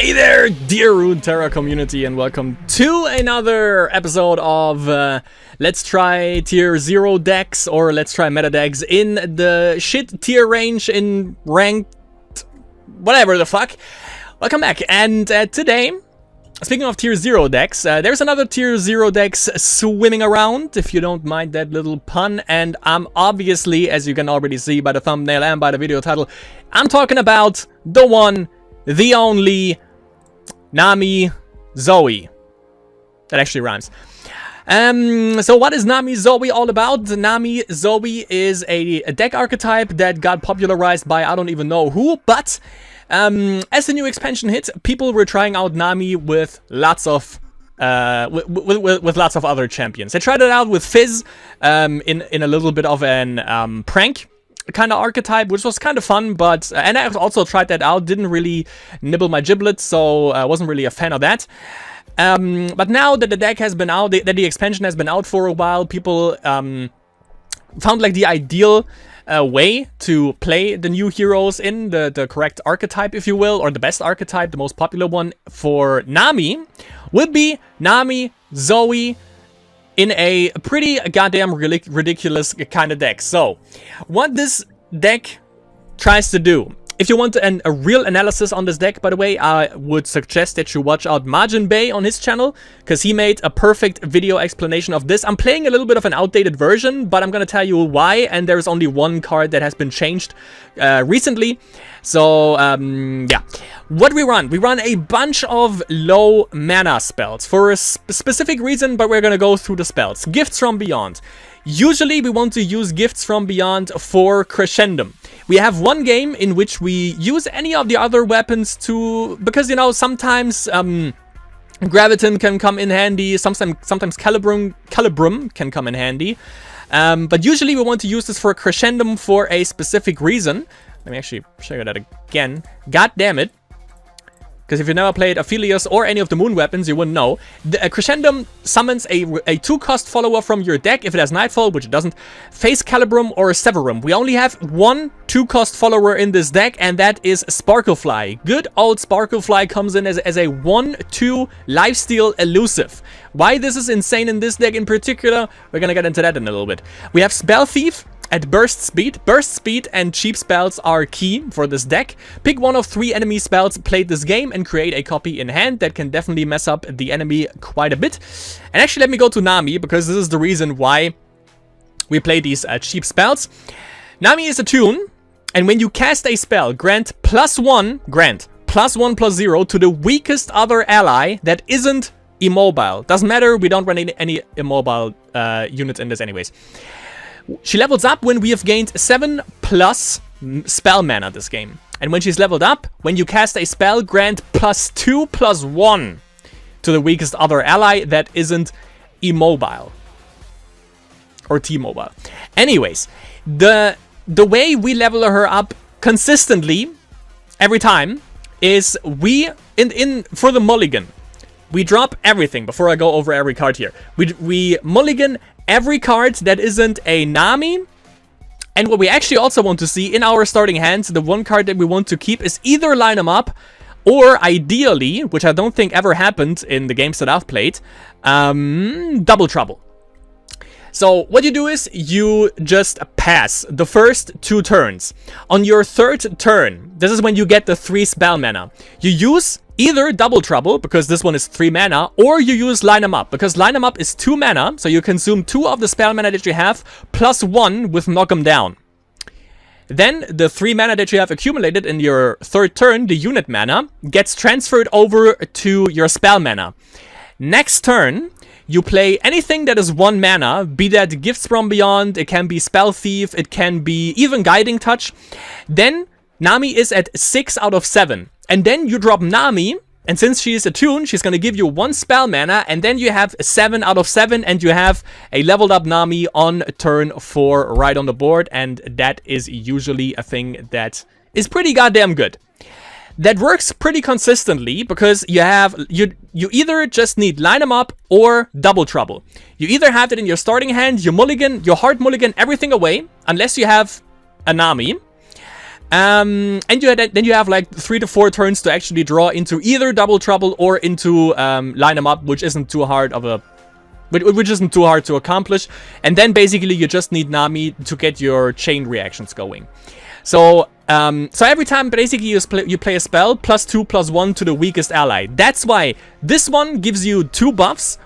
Hey there, dear Runeterra community, and welcome to another episode of Let's Try Tier 0 decks, or Let's Try Meta decks in the shit tier range in ranked whatever the fuck. Welcome back, and today, speaking of Tier 0 decks, there's another Tier 0 decks swimming around, if you don't mind that little pun, and I'm obviously, as you can already see by the thumbnail and by the video title, I'm talking about the one, the only Nami Zoe. That actually rhymes. So what is Nami Zoe all about? Nami Zoe is a deck archetype that got popularized by I don't even know who, but as the new expansion hit, people were trying out Nami with lots of with lots of other champions. They tried it out with Fizz in a little bit of an prank kind of archetype, which was kind of fun, but and I also tried that out, didn't really nibble my giblets, so I wasn't really a fan of that. But now that the deck has been out, that the expansion has been out for a while, people found like the ideal way to play the new heroes in the correct archetype, if you will, or the best archetype, the most popular one for Nami would be Nami Zoe in a pretty goddamn ridiculous kind of deck. So, what this deck tries to do, if you want a real analysis on this deck, by the way, I would suggest that you watch out Majin Bay on his channel, because he made a perfect video explanation of this. I'm playing a little bit of an outdated version, but I'm going to tell you why, and there's only one card that has been changed recently. So, yeah. What we run a bunch of low mana spells for a specific reason, but we're going to go through the spells. Gifts from Beyond. Usually we want to use Gifts from Beyond for Crescendum. We have one game in which we use any of the other weapons to, because, you know, sometimes Graviton can come in handy, sometimes Calibrum can come in handy. But usually we want to use this for Crescendum for a specific reason. Let me actually show you that again. God damn it. Because if you never played Aphelios or any of the moon weapons, you wouldn't know. The Crescendum summons a 2-cost follower from your deck if it has Nightfall, which it doesn't. Face Calibrum or Severum. We only have one 2-cost follower in this deck, and that is Sparklefly. Good old Sparklefly comes in as a 1/2 lifesteal elusive. Why this is insane in this deck in particular, we're gonna get into that in a little bit. We have Spell Thief at burst speed. Burst speed and cheap spells are key for this deck. Pick one of 3 enemy spells played this game and create a copy in hand. That can definitely mess up the enemy quite a bit. And actually, let me go to Nami, because this is the reason why we play these cheap spells. Nami is a tune, and when you cast a spell, grant +1/+0 to the weakest other ally that isn't immobile. Doesn't matter, we don't run any immobile units in this anyways. She levels up when we have gained 7+ spell mana this game. And when she's leveled up, when you cast a spell, grant +2/+1 to the weakest other ally that isn't immobile. Or T-mobile. Anyways, the way we level her up consistently, every time, is for the mulligan. We drop everything before I go over every card here. We mulligan every card that isn't a Nami. And what we actually also want to see in our starting hands, the one card that we want to keep is either Line 'em Up, or ideally, which I don't think ever happened in the games that I've played, Double Trouble. So what you do is you just pass the first 2 turns. On your 3rd turn, this is when you get the 3 spell mana. You use either Double Trouble, because this one is 3 mana, or you use Line 'em Up, because Line 'em Up is 2 mana, so you consume 2 of the spell mana that you have, +1 with Knock 'em Down. Then the 3 mana that you have accumulated in your 3rd turn, the unit mana, gets transferred over to your spell mana. Next turn, you play anything that is 1 mana, be that Gifts from Beyond, it can be Spell Thief, it can be even Guiding Touch. Then Nami is at 6 out of 7. And then you drop Nami, and since she is a tune, she's going to give you 1 spell mana, and then you have 7 out of 7, and you have a leveled up Nami on turn 4 right on the board, and that is usually a thing that is pretty goddamn good. That works pretty consistently, because you either just need Line 'em Up or Double Trouble. You either have it in your starting hand, you mulligan, your hard mulligan everything away, unless you have a Nami. And then you have like 3 to 4 turns to actually draw into either Double Trouble or into Line 'em Up, which isn't too hard to accomplish. And then basically you just need Nami to get your chain reactions going. So every time basically you play a spell, +2/+1 to the weakest ally. That's why this one gives you 2 buffs.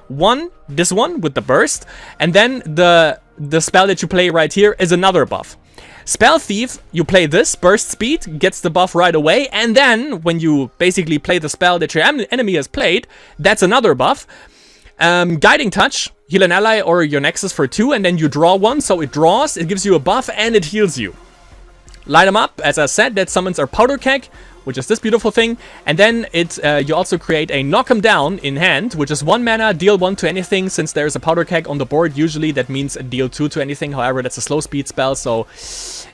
This one with the burst, and then the spell that you play right here is another buff. Spell Thief, you play this, burst speed, gets the buff right away, and then when you basically play the spell that your enemy has played, that's another buff. Guiding Touch, heal an ally or your Nexus for 2, and then you draw 1, so it draws, it gives you a buff, and it heals you. Light 'em Up, as I said, that summons our Powder Keg, which is this beautiful thing, and then you also create a Knock 'em Down in hand, which is 1 mana, deal 1 to anything. Since there's a Powder Keg on the board, usually that means deal 2 to anything. However, that's a slow speed spell, so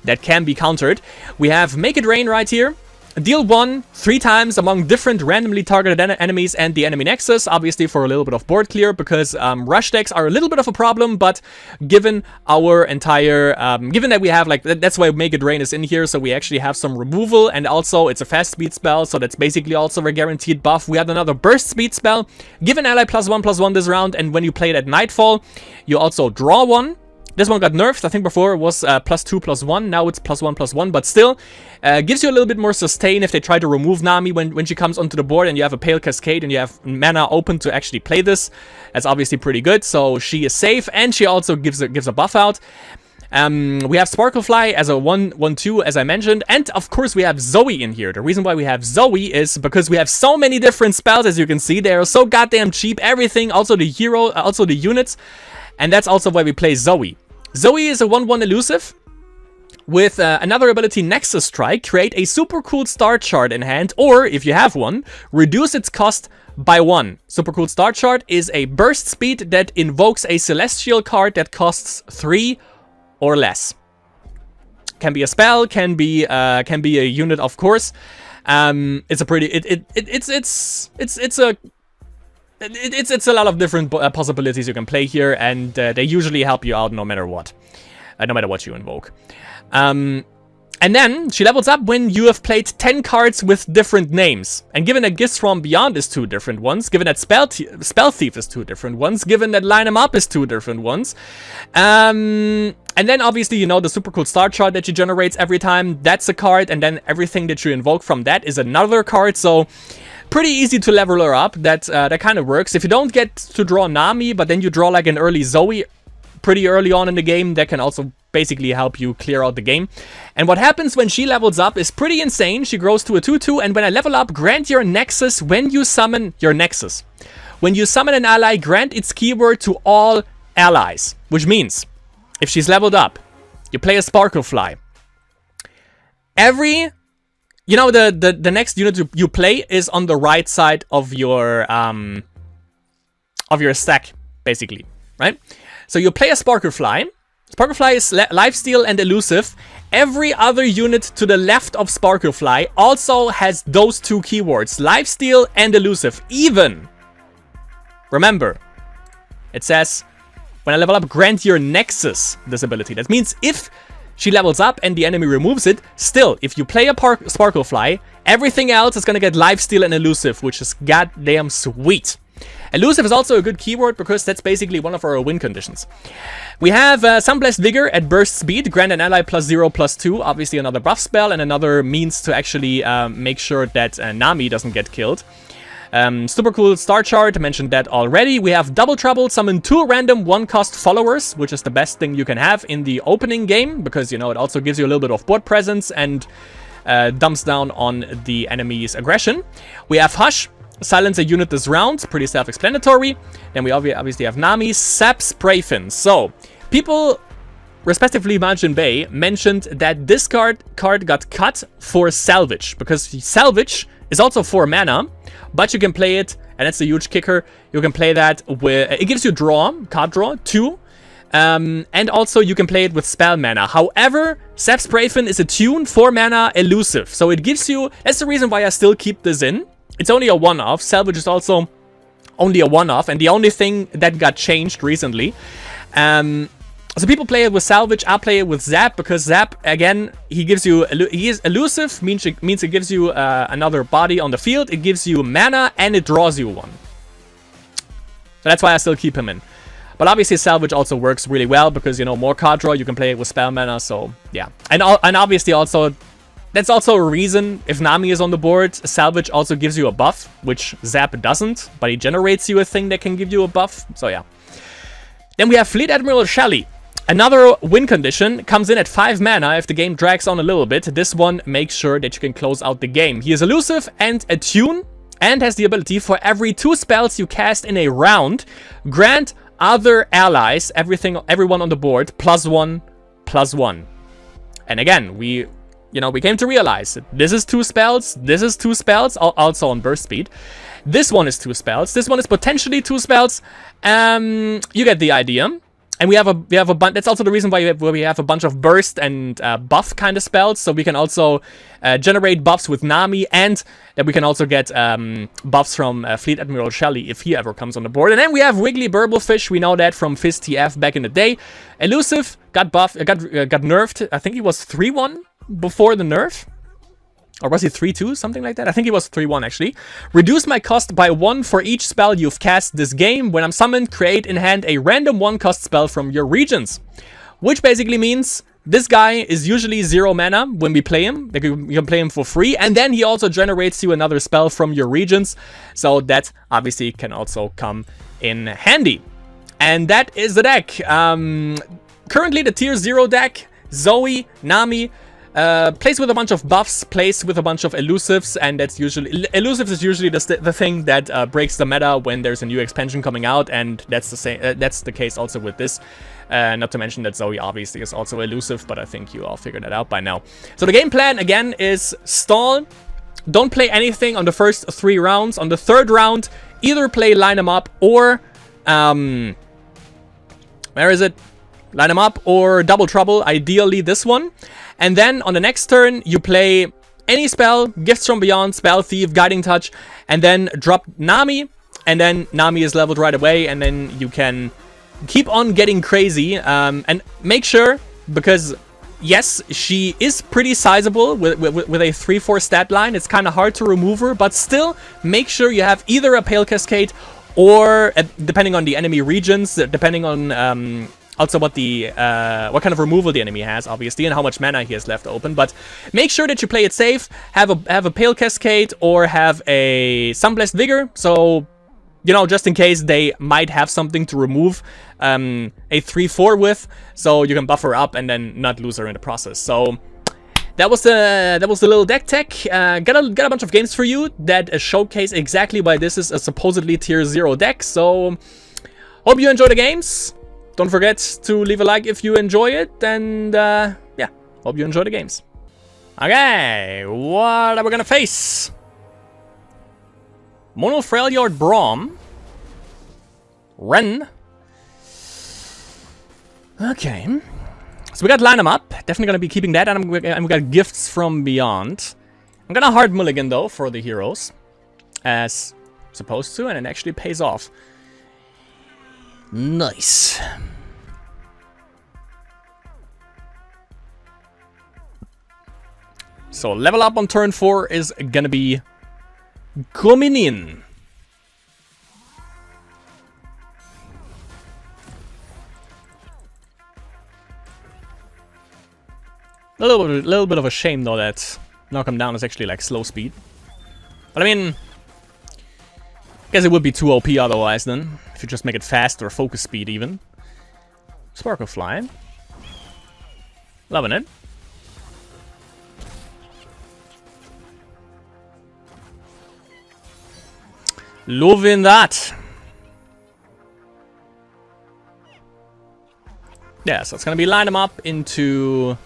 that can be countered. We have Make It Rain right here. Deal 1 3 times among different randomly targeted enemies and the enemy nexus, obviously for a little bit of board clear, because rush decks are a little bit of a problem, but given our entire, given that we have like, that's why Make It Rain is in here, so we actually have some removal, and also it's a fast speed spell, so that's basically also a guaranteed buff. We have another burst speed spell, give an ally +1/+1 this round, and when you play it at Nightfall, you also draw 1. This one got nerfed. I think before it was +2/+1. Now it's +1/+1, but still gives you a little bit more sustain if they try to remove Nami when she comes onto the board and you have a Pale Cascade and you have mana open to actually play this. That's obviously pretty good. So she is safe, and she also gives a buff out. We have Sparklefly as a 1/1/2, as I mentioned, and of course we have Zoe in here. The reason why we have Zoe is because we have so many different spells, as you can see. They are so goddamn cheap. Everything, also the hero, also the units. And that's also why we play Zoe. Zoe is a 1/1 elusive with another ability, Nexus Strike. Create a super cool star chart in hand, or if you have one, reduce its cost by 1. Super cool star chart is a burst speed that invokes a celestial card that costs 3 or less. Can be a spell, can be a unit, of course. It's a pretty it's a lot of different possibilities you can play here, and they usually help you out no matter what you invoke. And then she levels up when you have played 10 cards with different names. And given that Gifts from Beyond is 2 different ones, given that Spell Thief is 2 different ones, given that Line 'em Up is 2 different ones, and then obviously, you know, the super cool star chart that she generates every time, that's a card, and then everything that you invoke from that is another card, so pretty easy to level her up. That kind of works. If you don't get to draw Nami, but then you draw like an early Zoe pretty early on in the game, that can also basically help you clear out the game. And what happens when she levels up is pretty insane. She grows to a 2/2, and when I level up, grant your Nexus when you summon your Nexus. When you summon an ally, grant its keyword to all allies. Which means, if she's leveled up, you play a Sparklefly. You know, the next unit you play is on the right side of your stack, basically, right? So you play a Sparklefly. Sparklefly is lifesteal and elusive. Every other unit to the left of Sparklefly also has those 2 keywords, lifesteal and elusive. Even, remember, it says, when I level up, grant your Nexus this ability. That means if she levels up and the enemy removes it, still, if you play a Sparklefly, everything else is gonna get lifesteal and elusive, which is goddamn sweet. Elusive is also a good keyword because that's basically one of our win conditions. We have Sunblessed Vigor at burst speed, grant an ally +0/+2, obviously another buff spell and another means to actually make sure that Nami doesn't get killed. Super cool star chart, mentioned that already. We have Double Trouble, summon 2 random 1-cost followers, which is the best thing you can have in the opening game, because, you know, it also gives you a little bit of board presence and dumps down on the enemy's aggression. We have Hush, silence a unit this round, pretty self-explanatory. Then we obviously have Nami, Sap Sprayfin. So, people, respectively Maj and Bay, mentioned that this card got cut for Salvage, because Salvage is also 4 mana, but you can play it, and that's a huge kicker, you can play that with, it gives you card draw, 2, and also you can play it with spell mana. However, Sap Sprayfin is a tune, 4 mana, elusive, so it gives you, that's the reason why I still keep this in. It's only a one-off. Salvage is also only a one-off, and the only thing that got changed recently So people play it with Salvage, I play it with Zap, because Zap, again, he is elusive, means it gives you another body on the field, it gives you mana, and it draws you one. So that's why I still keep him in. But obviously Salvage also works really well, because, you know, more card draw, you can play it with spell mana, so yeah. And obviously also, that's also a reason, if Nami is on the board, Salvage also gives you a buff, which Zap doesn't, but he generates you a thing that can give you a buff, so yeah. Then we have Fleet Admiral Shelly. Another win condition, comes in at 5 mana if the game drags on a little bit. This one makes sure that you can close out the game. He is elusive and attune, and has the ability for every 2 spells you cast in a round, grant other allies, everyone on the board, +1/+1. And again, we came to realize that this is 2 spells, this is 2 spells, also on burst speed. This one is 2 spells, this one is potentially 2 spells. You get the idea. And we have a bunch. That's also the reason why we have a bunch of burst and buff kind of spells. So we can also generate buffs with Nami, and that we can also get buffs from Fleet Admiral Shelly if he ever comes on the board. And then we have Wiggly Burblefish. We know that from Fizz TF back in the day. Elusive, got buffed, got nerfed. I think he was 3-1 before the nerf. Or was he 3-2? Something like that? I think he was 3-1 actually. Reduce my cost by 1 for each spell you've cast this game. When I'm summoned, create in hand a random 1-cost spell from your regions. Which basically means this guy is usually 0 mana when we play him. You can play him for free. And then he also generates you another spell from your regions. So that obviously can also come in handy. And that is the deck. Currently the tier 0 deck, Zoe, Nami, plays with a bunch of buffs, plays with a bunch of elusives, and that's usually... Elusives is usually the thing that breaks the meta when there's a new expansion coming out, and that's the same. That's the case also with this. Not to mention that Zoe obviously is also elusive, but I think you all figured that out by now. So the game plan, again, is stall. Don't play anything on the first 3 rounds. On the 3rd round, either play Line 'em Up or... where is it? Line 'em Up or Double Trouble, ideally this one. And then on the next turn, you play any spell, Gifts from Beyond, Spell Thief, Guiding Touch, and then drop Nami, and then Nami is leveled right away, and then you can keep on getting crazy, and make sure, because yes, she is pretty sizable with a 3-4 stat line. It's kind of hard to remove her, but still make sure you have either a Pale Cascade or, depending on the enemy regions, depending on also what kind of removal the enemy has, obviously, and how much mana he has left open. But make sure that you play it safe. Have a Pale Cascade or have a Sunblessed Vigor. So, you know, just in case they might have something to remove a 3-4 with, so you can buffer up and then not lose her in the process. So that was the little deck tech. Got a bunch of games for you that showcase exactly why this is a supposedly tier 0 deck. So hope you enjoy the games. Don't forget to leave a like if you enjoy it, and yeah, hope you enjoy the games. Okay, what are we gonna face? Mono Freljord Braum. Ren. Okay. So we got Line 'em Up. Definitely gonna be keeping that, and we got Gifts from Beyond. I'm gonna hard mulligan though for the heroes, as supposed to, and it actually pays off. Nice. So level up on turn 4 is gonna be coming in. A little bit of a shame though that knock him down is actually like slow speed. But I mean, I guess it would be too OP otherwise then, if you just make it fast or focus speed even. Sparkle Fly. Loving it. Loving that. Yeah, so it's gonna be Line 'em Up into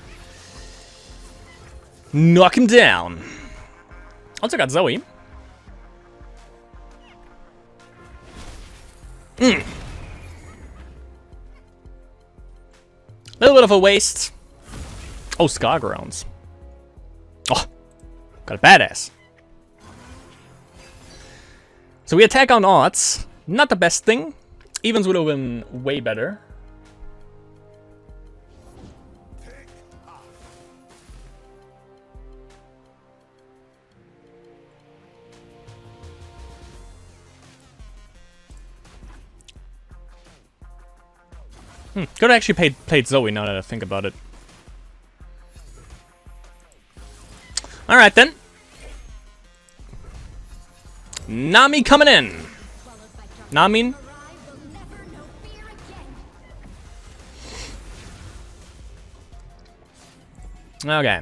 knock him down. Also got Zoe. Little bit of a waste. Oh, Scar Grounds. Oh, got a badass. So we attack on odds. Not the best thing. Evens would have been way better. Could have actually played Zoe now that I think about it. Alright then. Nami coming in. Nami. Okay.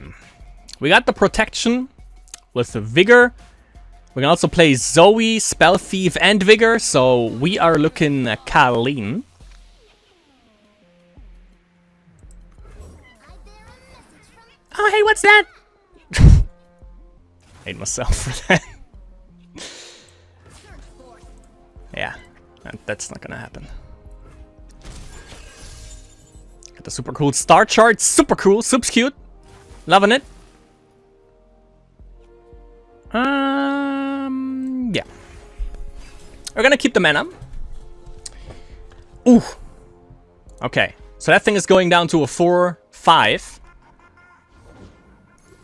We got the protection with the Vigor. We can also play Zoe, Spell Thief, and Vigor, so we are looking clean. Oh, hey, what's that? Hate myself for that. Yeah, that's not gonna happen. Got the super cool star chart, super cool, super cute. Loving it. Yeah. We're gonna keep the mana. Ooh. Okay, so that thing is going down to a 4/5.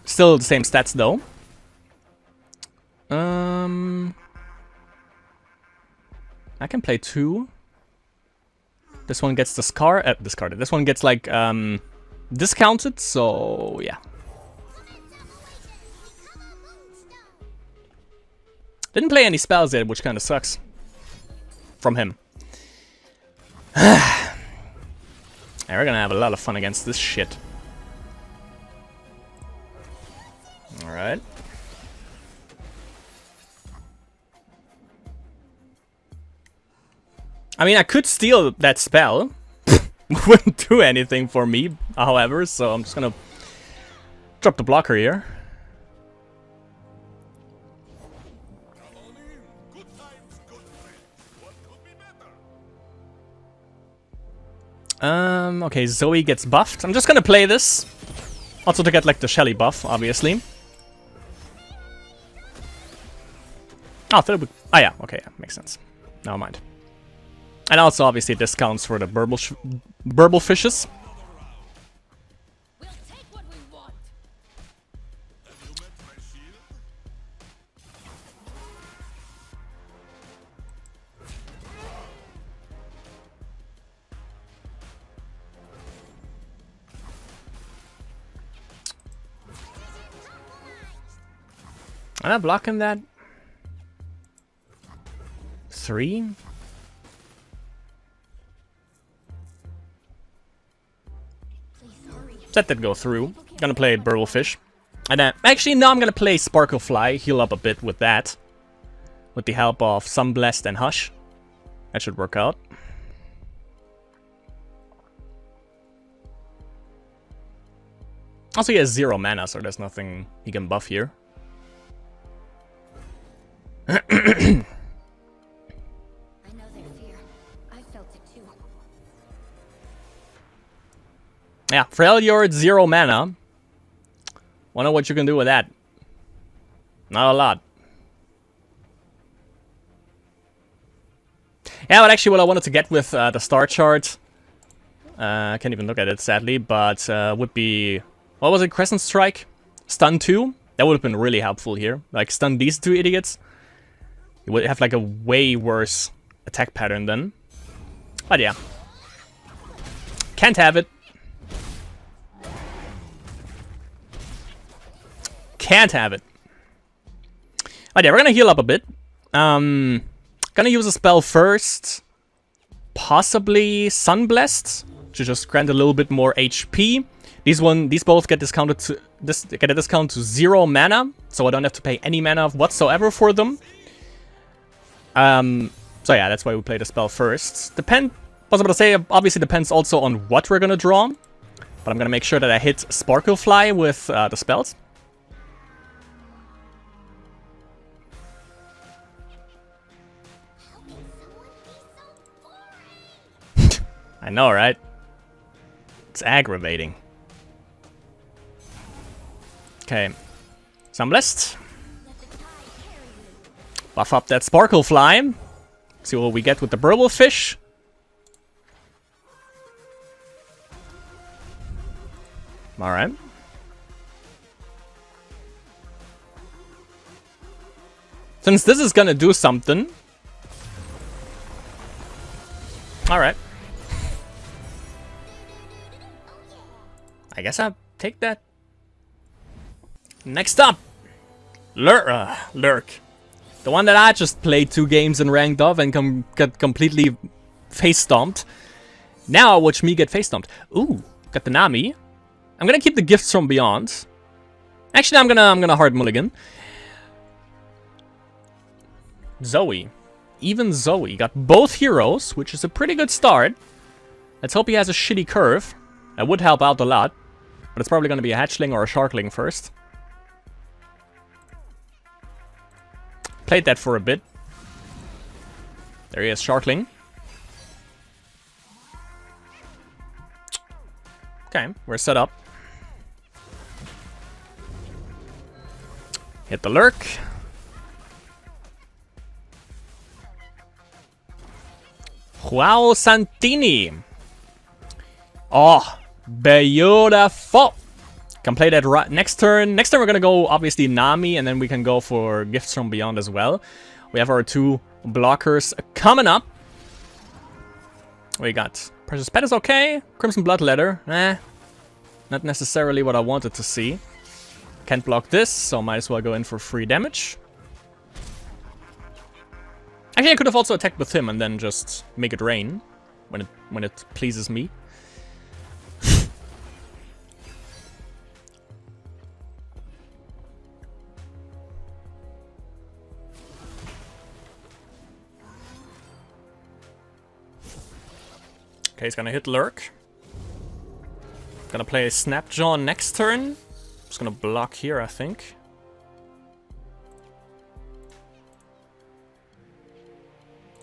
Still the same stats though. I can play 2. This one gets discarded. This one gets like discounted, so yeah. Didn't play any spells yet, which kind of sucks. From him. And we're gonna have a lot of fun against this shit. Alright. I mean, I could steal that spell. Wouldn't do anything for me, however, so I'm just gonna drop the blocker here. Okay, Zoe gets buffed. I'm just gonna play this. Also to get like the Shelly buff, obviously. Oh, oh yeah, okay, yeah, makes sense. Never mind. And also obviously discounts for the burble fishes. We'll take what we want. Am I blocking that? 3? That did go through. Gonna play Burblefish. And then, actually, no, I'm gonna play Sparklefly, heal up a bit with that. With the help of Sunblast and Hush. That should work out. Also, he has 0 mana, so there's nothing he can buff here. I know their fear. I felt it too. Yeah, Freljord, 0 mana. Wonder what you can do with that. Not a lot. Yeah, but actually what I wanted to get with the star chart, I can't even look at it sadly, but would be, what was it, Crescent Strike? Stun 2? That would have been really helpful here. Like, stun these 2 idiots. You would have like a way worse attack pattern then. But yeah. Can't have it. Can't have it. But yeah, we're gonna heal up a bit. Gonna use a spell first. Possibly Sunblast to just grant a little bit more HP. These both get discounted to get a discount to 0 mana, so I don't have to pay any mana whatsoever for them. So yeah, that's why we play the spell first. Possible to say, obviously depends also on what we're gonna draw. But I'm gonna make sure that I hit Sparklefly with the spells. I know, right? It's aggravating. Okay. Sunblast. Buff up that Sparklefly. See what we get with the Burblefish. Alright. Since this is gonna do something. Alright. guess I'll take that. Next up, Lurk. The one that I just played 2 games and ranked of and got completely face stomped. Now watch me get face stomped. Ooh, got the Nami. I'm gonna keep the gifts from beyond. Actually, I'm gonna hard mulligan. Zoe. Even Zoe got both heroes, which is a pretty good start. Let's hope he has a shitty curve. That would help out a lot. But it's probably gonna be a hatchling or a sharkling first. Played that for a bit. There he is, sharkling. Okay, we're set up. Hit the lurk. Wow, Santini. Oh, beautiful. Can play that right next turn. Next turn we're gonna go obviously Nami, and then we can go for Gifts from Beyond as well. We have our 2 blockers coming up. We got Precious Pet is okay. Crimson Bloodletter, not necessarily what I wanted to see. Can't block this, so might as well go in for free damage. Actually, I could have also attacked with him and then just make it rain when it pleases me. Okay, he's gonna hit Lurk. Gonna play Snapjaw next turn. Just gonna block here, I think.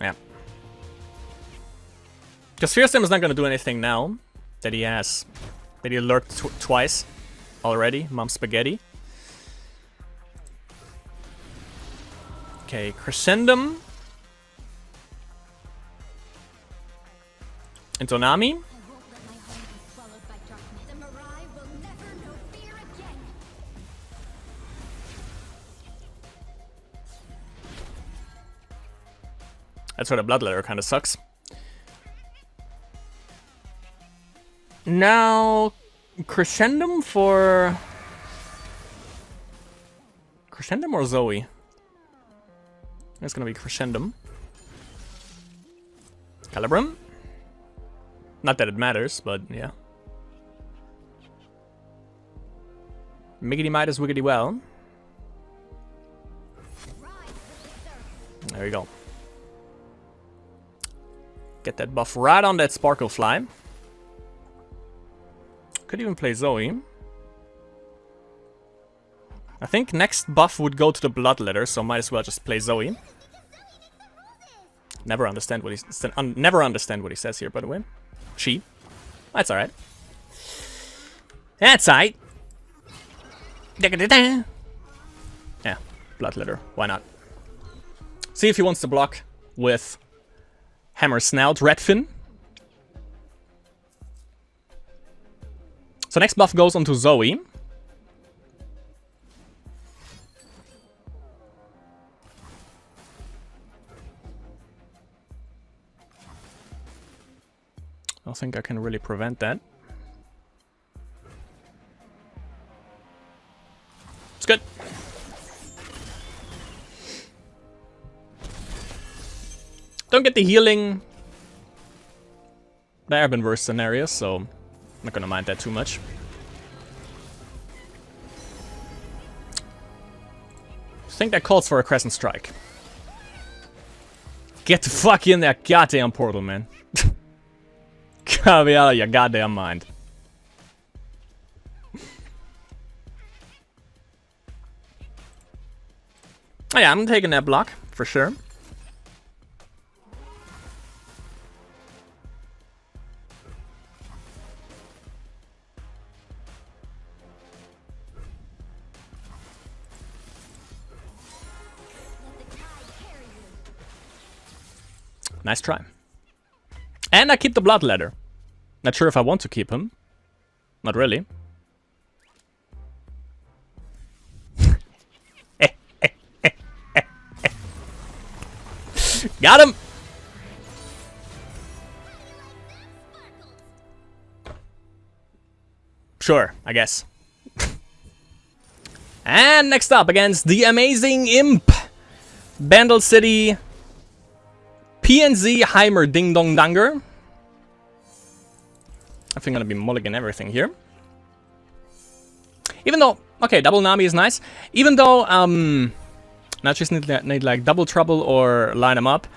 Yeah. Because Fear Stem is not gonna do anything now that he lurked twice already. Mom Spaghetti. Okay, Crescendum. Into Nami. I won't let my home be swallowed by darkness. The Mirai will never know fear again. That's where the Bloodletter kind of sucks. Now, Crescendum for... Crescendum or Zoe? It's gonna be Crescendum. Calibrum. Not that it matters, but yeah. Miggity might as wiggity well. There you go. Get that buff right on that Sparkle Fly. Could even play Zoe. I think next buff would go to the Bloodletter, so might as well just play Zoe. Never understand what he says here, by the way. She. That's alright. That's alright. Yeah, Bloodletter. Why not? See if he wants to block with Hammer Snout, Redfin. So next buff goes onto Zoe. I don't think I can really prevent that. It's good. Don't get the healing. There have been worse scenarios, so I'm not gonna mind that too much. I think that calls for a Crescent Strike. Get the fuck in that goddamn portal, man. Gotta be out of your goddamn mind. Oh yeah, I'm taking that block, for sure. Nice try. And I keep the Bloodletter. Not sure if I want to keep him. Not really. Got him! Sure, I guess. And next up, against the amazing Imp. Bandle City. PNZ Heimer Ding Dong Danger. I think I'm gonna be mulligan everything here. Even though, okay, double Nami is nice. Even though, not just need like double trouble or line him up,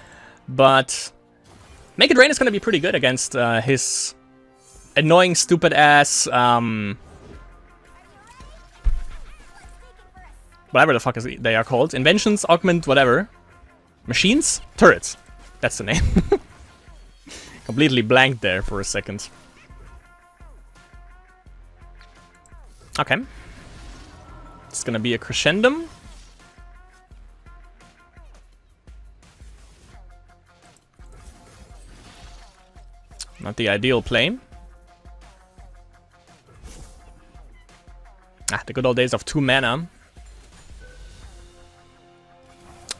but Make It Rain is gonna be pretty good against his annoying, stupid ass, whatever the fuck they are called. Inventions, augment, whatever. Machines? Turrets. That's the name. Completely blanked there for a second. Okay. It's gonna be a crescendum. Not the ideal play. Ah, the good old days of 2 mana.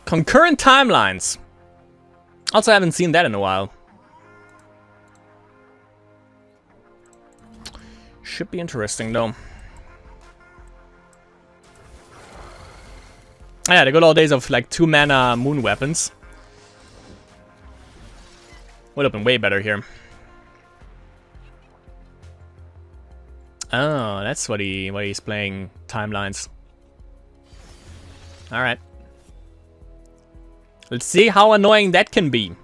Concurrent timelines. Also, I haven't seen that in a while. Should be interesting, though. Yeah, the good old days of like 2 mana moon weapons. Would have been way better here. Oh, that's what he's playing timelines. All right. Let's see how annoying that can be.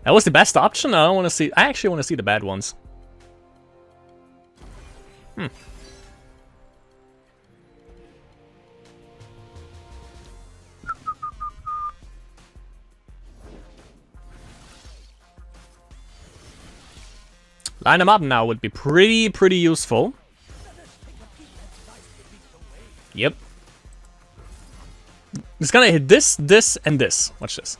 That was the best option. I don't want to see. I actually want to see the bad ones. Line them up now would be pretty useful. Yep. It's gonna hit this, this, and this. Watch this.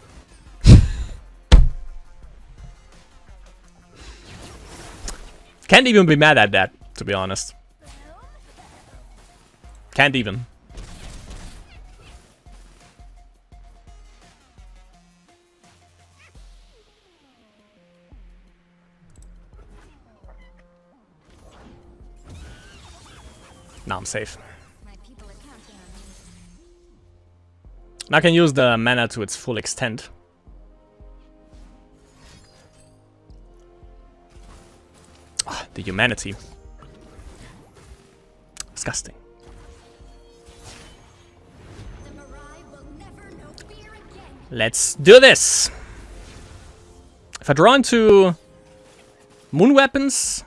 Can't even be mad at that, to be honest. Can't even. Now I'm safe. My people are counting on me. Now I can use the mana to its full extent. Ah, the humanity. Disgusting. The Mirai will never know fear again. Let's do this! If I draw into moon weapons,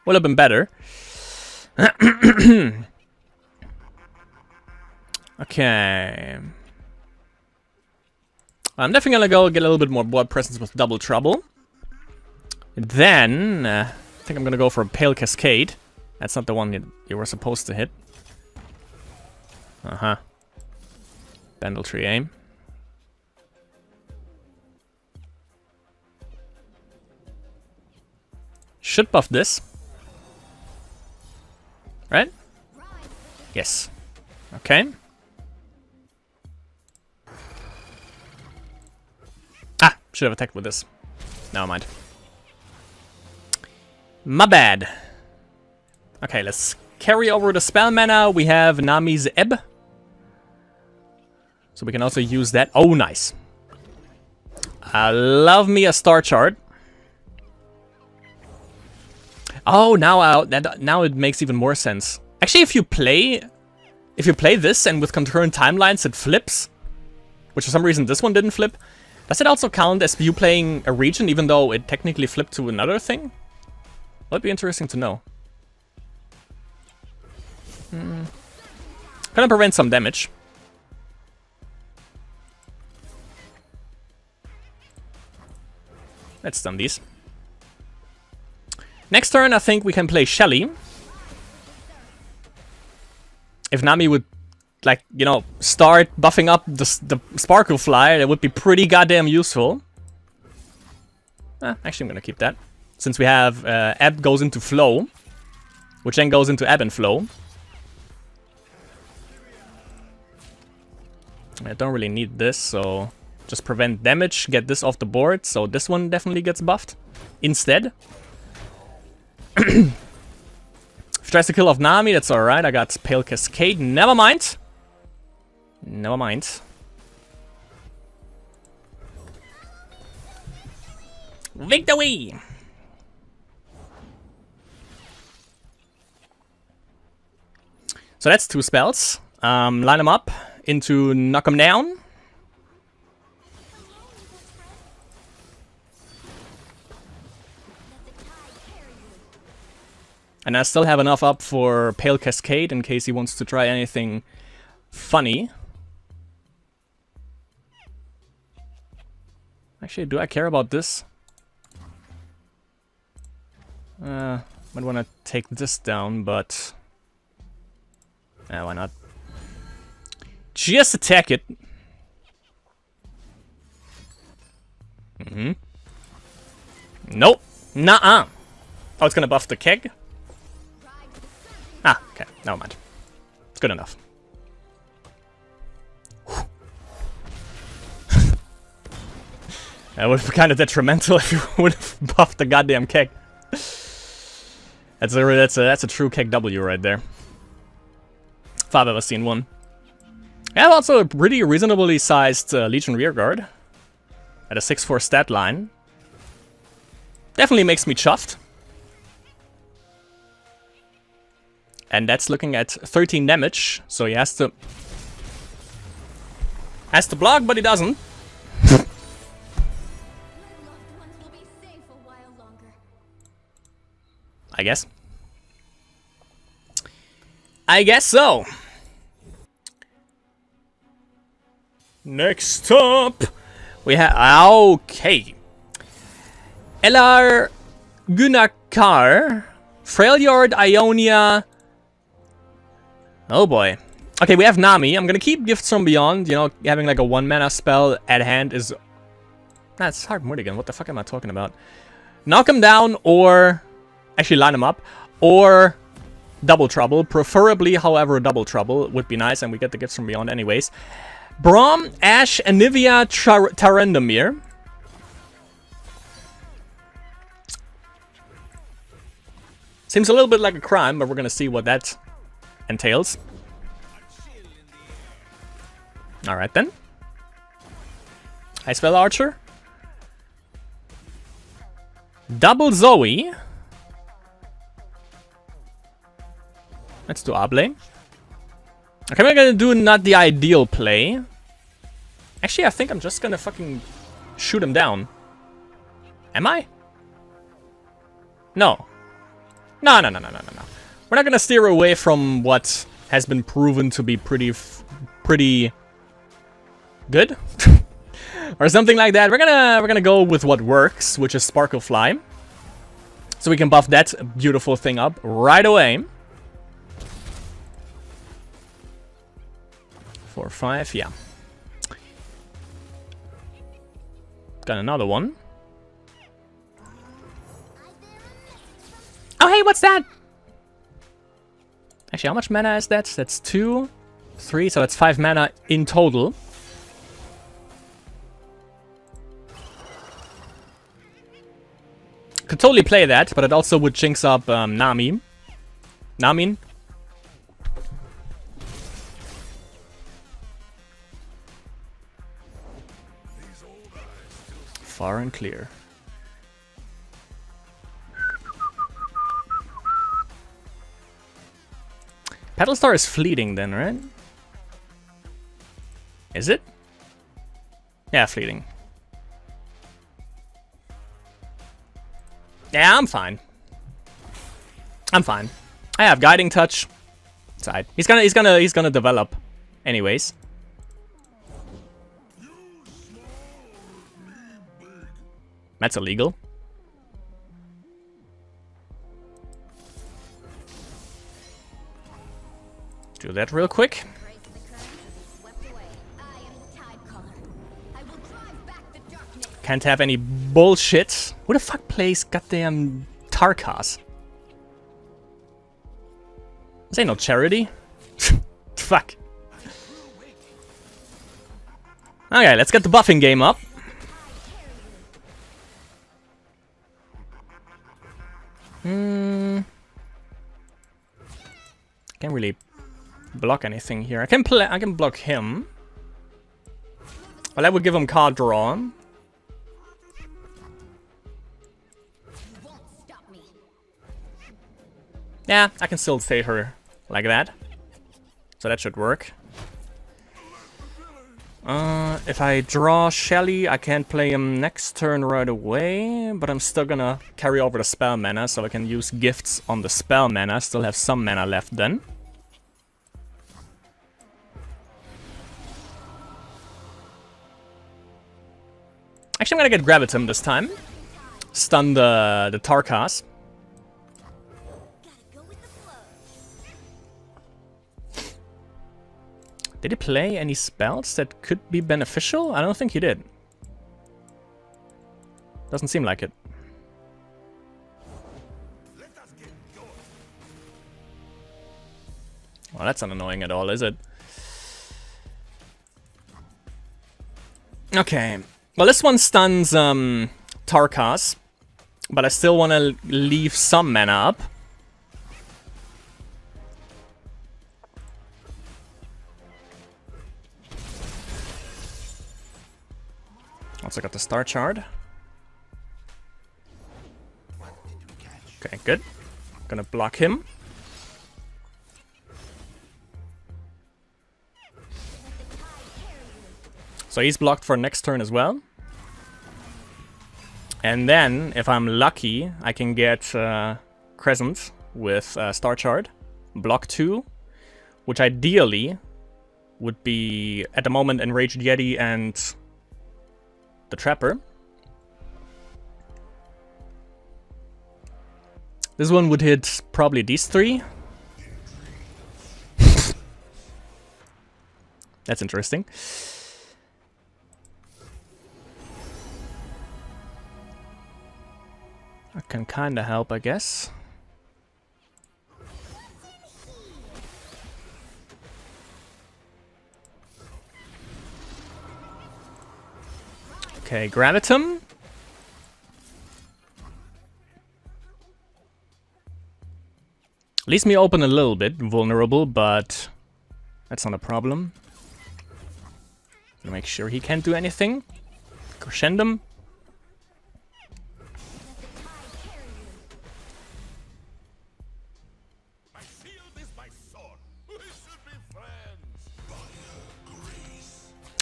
would have been better. Okay. I'm definitely gonna go get a little bit more board presence with Double Trouble. Then, I think I'm gonna go for a Pale Cascade. That's not the one you were supposed to hit. Uh-huh. Bandle Tree aim. Should buff this. Right? Yes. Okay. Ah! Should have attacked with this. Never mind. My bad. Okay, let's carry over the spell mana. We have Nami's Ebb. So we can also use that. Oh, nice. I love me a star chart. Oh, now it makes even more sense. Actually, if you play this and with concurrent timelines it flips, which for some reason this one didn't flip, does it also count as you playing a region even though it technically flipped to another thing? Would be interesting to know. Gonna prevent some damage. Let's stun these. Next turn, I think we can play Shelly. If Nami would, like, you know, start buffing up the Sparkle Fly, that would be pretty goddamn useful. Actually, I'm gonna keep that. Since we have Ebb goes into Flow, which then goes into Ebb and Flow. I don't really need this, so Just prevent damage, get this off the board, so this one definitely gets buffed instead. If he tries to kill off Nami, that's alright. I got Pale Cascade. Never mind. Never mind. Victory! So that's 2 spells. Line them up into knock them down. And I still have enough up for Pale Cascade in case he wants to try anything funny. Actually, do I care about this? Might want to take this down, but... why not? Just attack it. Nope. Nuh-uh. Oh, it's gonna buff the keg? Ah, okay. Never mind. It's good enough. That would have been kind of detrimental if you would have buffed the goddamn keg. That's a true keg W right there. If I've ever seen one. I have also a pretty reasonably sized Legion Rearguard at a 6/4 stat line. Definitely makes me chuffed. And that's looking at 13 damage, so he has to block, but he doesn't. My loved ones will be safe a while longer. I guess so. Next up, we have... Okay. Elar Gunakar, Freljord, Ionia... Oh boy. Okay, we have Nami. I'm gonna keep Gifts from Beyond. You know, having like a 1-mana spell at hand is... That's hard Mulligan. What the fuck am I talking about? Knock him down or... Actually, line him up. Or... Double Trouble. Preferably, however, Double Trouble would be nice, and we get the Gifts from Beyond anyways. Braum, Ash, Anivia, Tarendamir. Seems a little bit like a crime, but we're gonna see what that entails. Alright then. High Spell Archer. Double Zoe. Let's do Able. Okay, we're gonna do not the ideal play. Actually, I think I'm just gonna fucking shoot him down. Am I? No. No. We're not gonna steer away from what has been proven to be pretty good. Or something like that. We're gonna go with what works, which is Sparkle Fly. So we can buff that beautiful thing up right away. 4, 5, yeah. Got another one. Oh, hey, what's that? Actually, how much mana is that? That's 2, 3, so that's 5 mana in total. Could totally play that, but it also would jinx up Nami. Namin. Far and clear. Petal Star is fleeting then, right? Is it? Yeah, fleeting. Yeah, I'm fine. I'm fine. I have Guiding Touch. Side. He's gonna develop anyways. That's illegal. Do that real quick. Can't have any bullshit. Who the fuck plays goddamn Tarkas? This ain't no charity. Fuck. Okay, let's get the buffing game up. Can't really block anything here. I can block him. Well, that would give him card draw. Yeah, I can still save her like that. So that should work. If I draw Shelly, I can't play him next turn right away, but I'm still gonna carry over the spell mana, so I can use gifts on the spell mana, still have some mana left then. Actually, I'm gonna get Gravitum this time. Stun the Tarkas. Did he play any spells that could be beneficial? I don't think he did. Doesn't seem like it. Well, that's not annoying at all, is it? Okay. Well, this one stuns Tarkas, but I still want to leave some mana up. Also got the star shard. Okay, good. Gonna block him. So he's blocked for next turn as well. And then, if I'm lucky, I can get Crescent with Star Shard. Block 2, which ideally would be, at the moment, Enraged Yeti and the Trapper. This one would hit probably these 3. That's interesting. I can kinda help, I guess. Okay, Gravitum. Leaves me open a little bit, vulnerable, but that's not a problem. Make sure he can't do anything. Crescendum.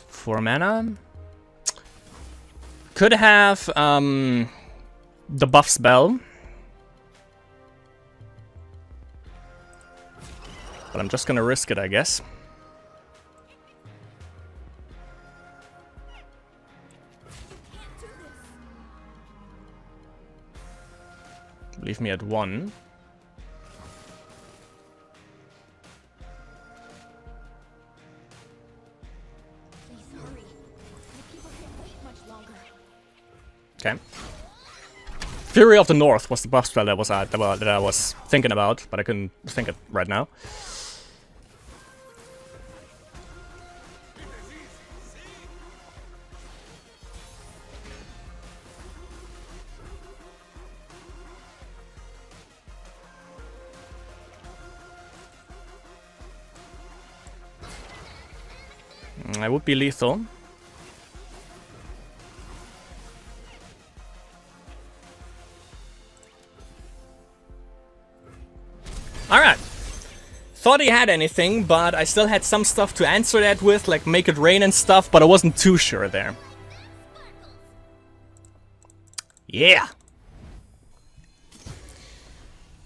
For mana. Could have the buff spell. But I'm just gonna risk it, I guess. Leave me at 1. Okay. Fury of the North was the buff spell that I was thinking about, but I couldn't think it right now. I would be lethal. Alright. Thought he had anything, but I still had some stuff to answer that with, like make it rain and stuff, but I wasn't too sure there. Yeah.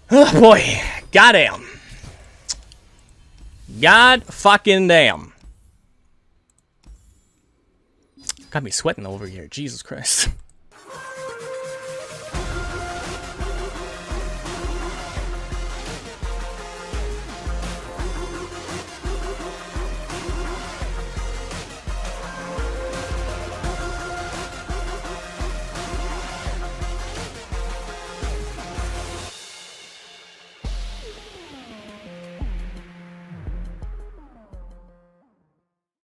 Oh boy. Goddamn. God fucking damn. Got me sweating over here, Jesus Christ.